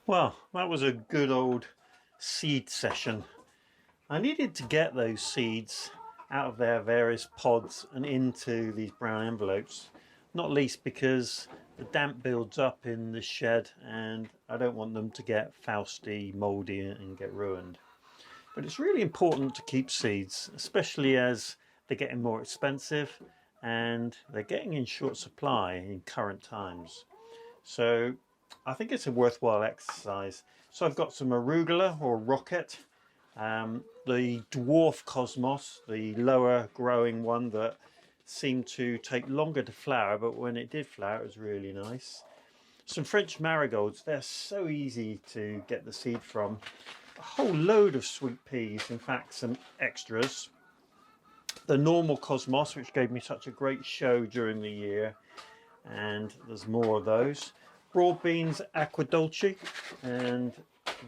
Well, that was a good old seed session. I needed to get those seeds out of their various pods and into these brown envelopes, not least because the damp builds up in the shed and I don't want them to get fausty, mouldy and get ruined. But it's really important to keep seeds, especially as they're getting more expensive and they're getting in short supply in current times. So I think it's a worthwhile exercise. So I've got some arugula or rocket, the dwarf cosmos, the lower growing one that seemed to take longer to flower, but when it did flower it was really nice. Some French marigolds, they're so easy to get the seed from. A whole load of sweet peas, in fact some extras. The normal cosmos, which gave me such a great show during the year, and there's more of those. Broad beans aqua dolce, and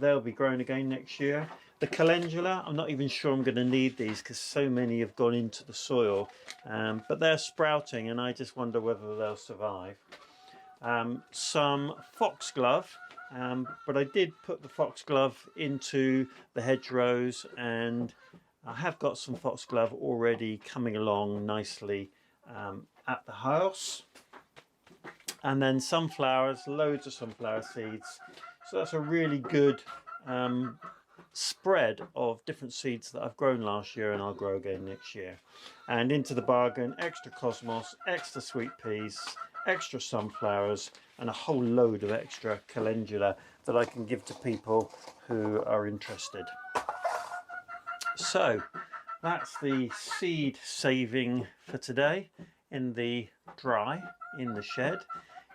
they'll be grown again next year. The calendula, I'm not even sure I'm going to need these because so many have gone into the soil, but they're sprouting and I just wonder whether they'll survive. Some foxglove, but I did put the foxglove into the hedgerows, and I have got some foxglove already coming along nicely at the house. And then sunflowers, loads of sunflower seeds. So that's a really good spread of different seeds that I've grown last year and I'll grow again next year. And into the bargain, extra cosmos, extra sweet peas, extra sunflowers, and a whole load of extra calendula that I can give to people who are interested. So that's the seed saving for today in the dry in the shed.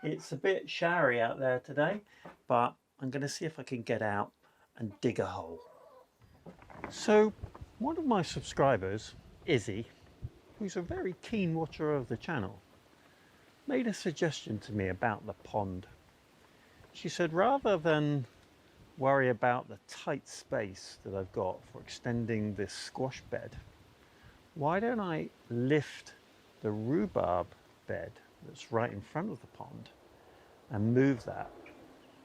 It's a bit showery out there today, but I'm going to see if I can get out and dig a hole. So one of my subscribers, Izzy, who's a very keen watcher of the channel, made a suggestion to me about the pond. She said rather than worry about the tight space that I've got for extending this squash bed, why don't I lift the rhubarb bed that's right in front of the pond and move that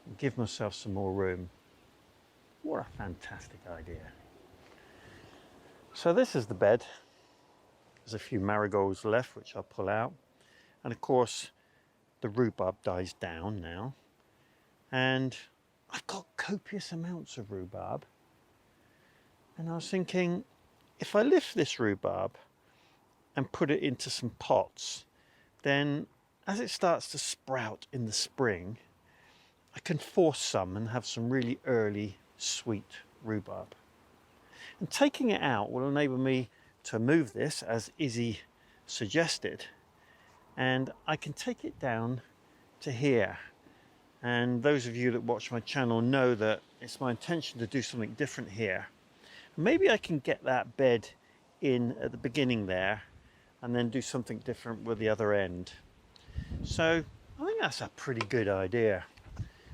and give myself some more room. What a fantastic idea. So this is the bed. There's a few marigolds left which I'll pull out, and of course the rhubarb dies down now, and I've got copious amounts of rhubarb, and I was thinking if I lift this rhubarb and put it into some pots, then as it starts to sprout in the spring, I can force some and have some really early sweet rhubarb. And taking it out will enable me to move this as Izzy suggested, and I can take it down to here. And those of you that watch my channel know that it's my intention to do something different here. Maybe I can get that bed in at the beginning there and then do something different with the other end. So I think that's a pretty good idea.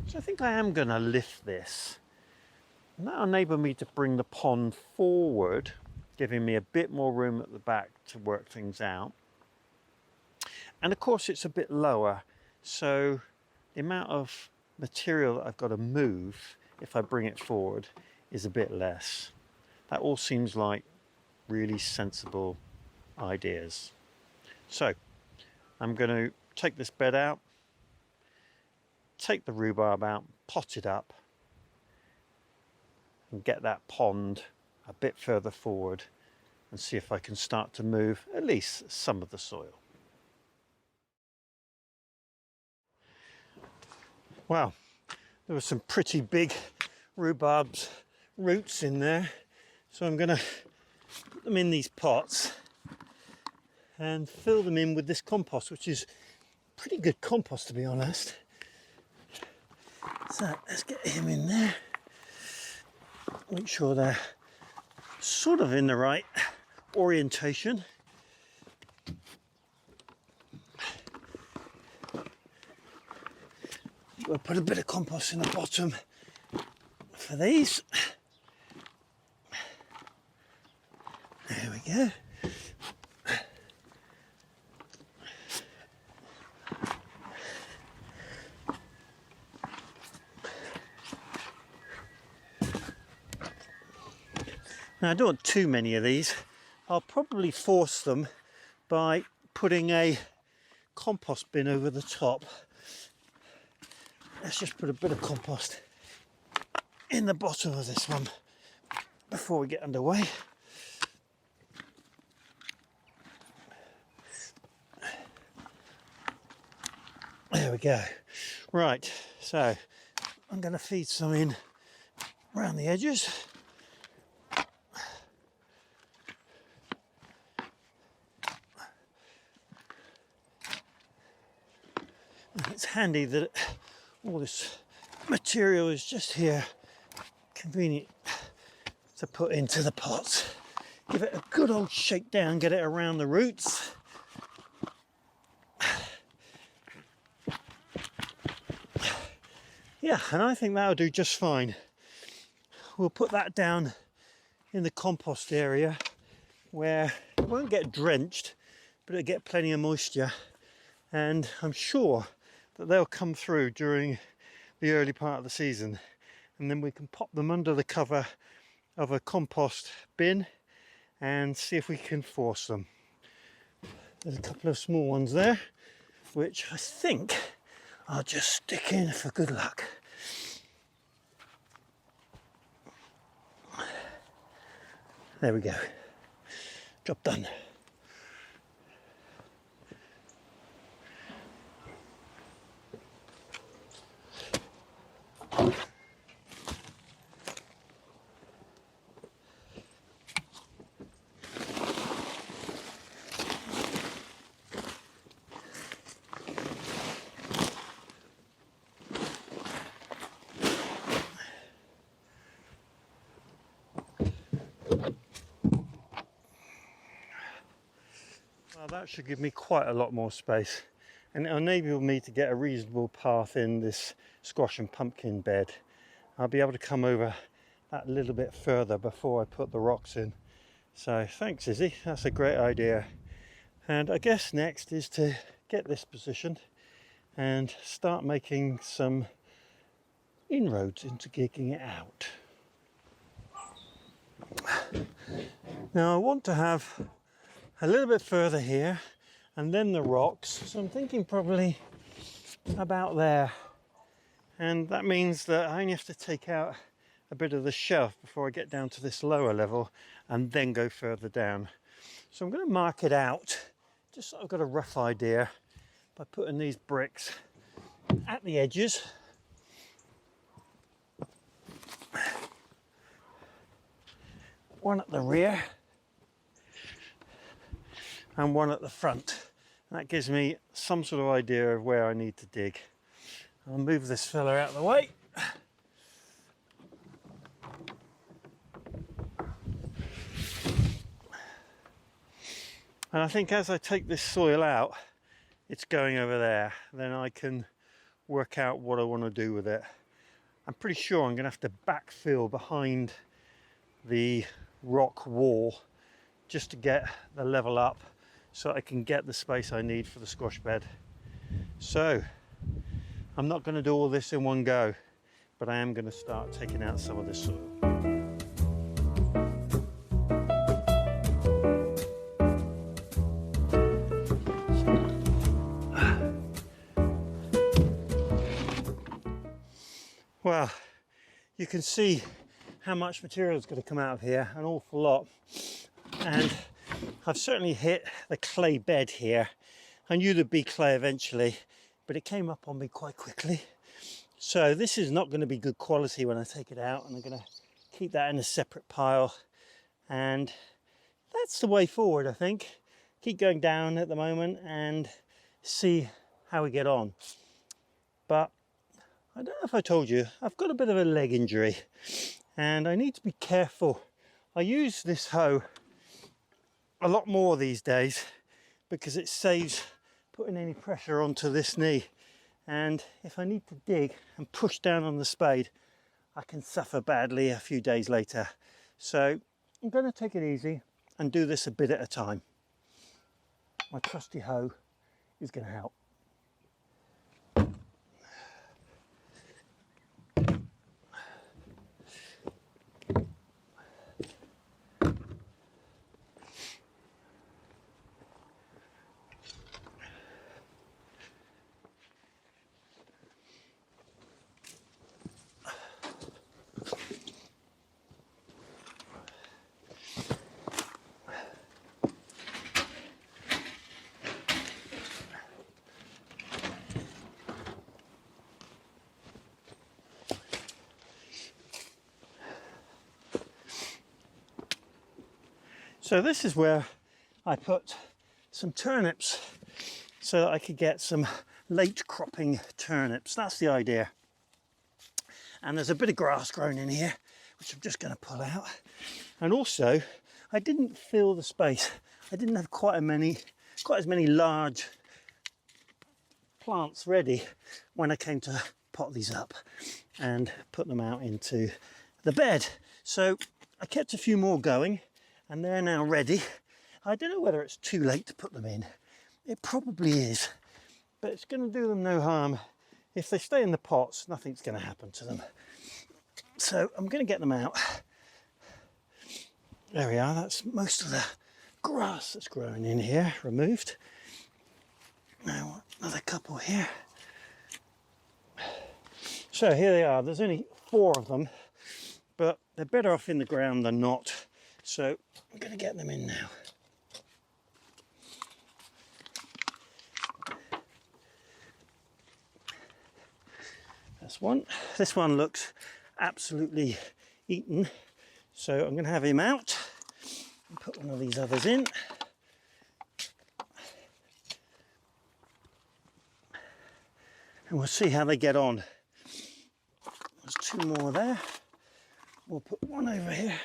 So I think I am going to lift this, and that'll enable me to bring the pond forward, giving me a bit more room at the back to work things out. And of course it's a bit lower, so the amount of material that I've got to move if I bring it forward is a bit less. That all seems like really sensible ideas. So I'm going to take this bed out, take the rhubarb out, pot it up, and get that pond a bit further forward and see if I can start to move at least some of the soil. Well, there were some pretty big rhubarb's roots in there, so I'm going to put them in these pots and fill them in with this compost, which is pretty good compost to be honest. So let's get him in there, make sure they're sort of in the right orientation. We'll put a bit of compost in the bottom for these. There we go. Now I don't want too many of these. I'll probably force them by putting a compost bin over the top. Let's just put a bit of compost in the bottom of this one before we get underway. There we go. Right, so I'm going to feed some in around the edges. It's handy that all this material is just here, convenient to put into the pots. Give it a good old shake down, get it around the roots. Yeah, and I think that'll do just fine. We'll put that down in the compost area where it won't get drenched, but it'll get plenty of moisture. And I'm sure that they'll come through during the early part of the season. And then we can pop them under the cover of a compost bin and see if we can force them. There's a couple of small ones there, which I think I'll just stick in for good luck. There we go. Job done. Well, that should give me quite a lot more space, and it'll enable me to get a reasonable path in this squash and pumpkin bed. I'll be able to come over that little bit further before I put the rocks in. So thanks, Izzy, that's a great idea. And I guess next is to get this positioned and start making some inroads into gigging it out. Now I want to have a little bit further here and then the rocks, so I'm thinking probably about there, and that means that I only have to take out a bit of the shelf before I get down to this lower level and then go further down. So I'm going to mark it out just so I've got a rough idea by putting these bricks at the edges. One at the rear and one at the front. That gives me some sort of idea of where I need to dig. I'll move this fella out of the way. And I think as I take this soil out, it's going over there. Then I can work out what I want to do with it. I'm pretty sure I'm going to have to backfill behind the rock wall just to get the level up so I can get the space I need for the squash bed. So I'm not going to do all this in one go, but I am going to start taking out some of this soil. Well, you can see how much material is going to come out of here, an awful lot. And I've certainly hit the clay bed here. I knew there'd be clay eventually, but it came up on me quite quickly. So this is not going to be good quality when I take it out, and I'm going to keep that in a separate pile. And that's the way forward, I think. Keep going down at the moment and see how we get on. But I don't know if I told you, I've got a bit of a leg injury and I need to be careful. I use this hoe a lot more these days because it saves putting any pressure onto this knee, and if I need to dig and push down on the spade, I can suffer badly a few days later. So I'm going to take it easy and do this a bit at a time. My trusty hoe is going to help. So this is where I put some turnips so that I could get some late cropping turnips. That's the idea. And there's a bit of grass growing in here, which I'm just going to pull out. And also, I didn't fill the space. I didn't have quite as many large plants ready when I came to pot these up and put them out into the bed. So I kept a few more going, and they're now ready. I don't know whether it's too late to put them in. It probably is, but it's going to do them no harm. If they stay in the pots, nothing's going to happen to them. So I'm going to get them out. There we are. That's most of the grass that's growing in here removed. Now another couple here. So here they are. There's only 4 of them, but they're better off in the ground than not. So I'm going to get them in now. That's one. This one looks absolutely eaten, so I'm going to have him out and put one of these others in. And we'll see how they get on. There's 2 more there. We'll put one over here.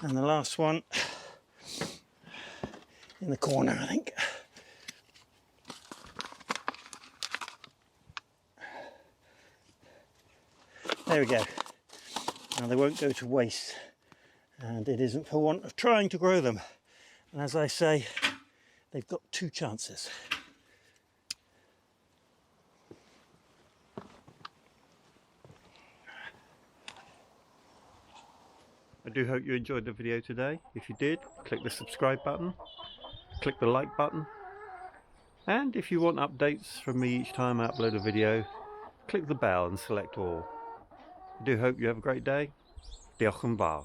And the last one in the corner, I think. There we go. Now they won't go to waste, and it isn't for want of trying to grow them. And as I say, they've got 2 chances. I do hope you enjoyed the video today. If you did, click the subscribe button, click the like button, and if you want updates from me each time I upload a video, click the bell and select all. I do hope you have a great day. Diolch yn fawr.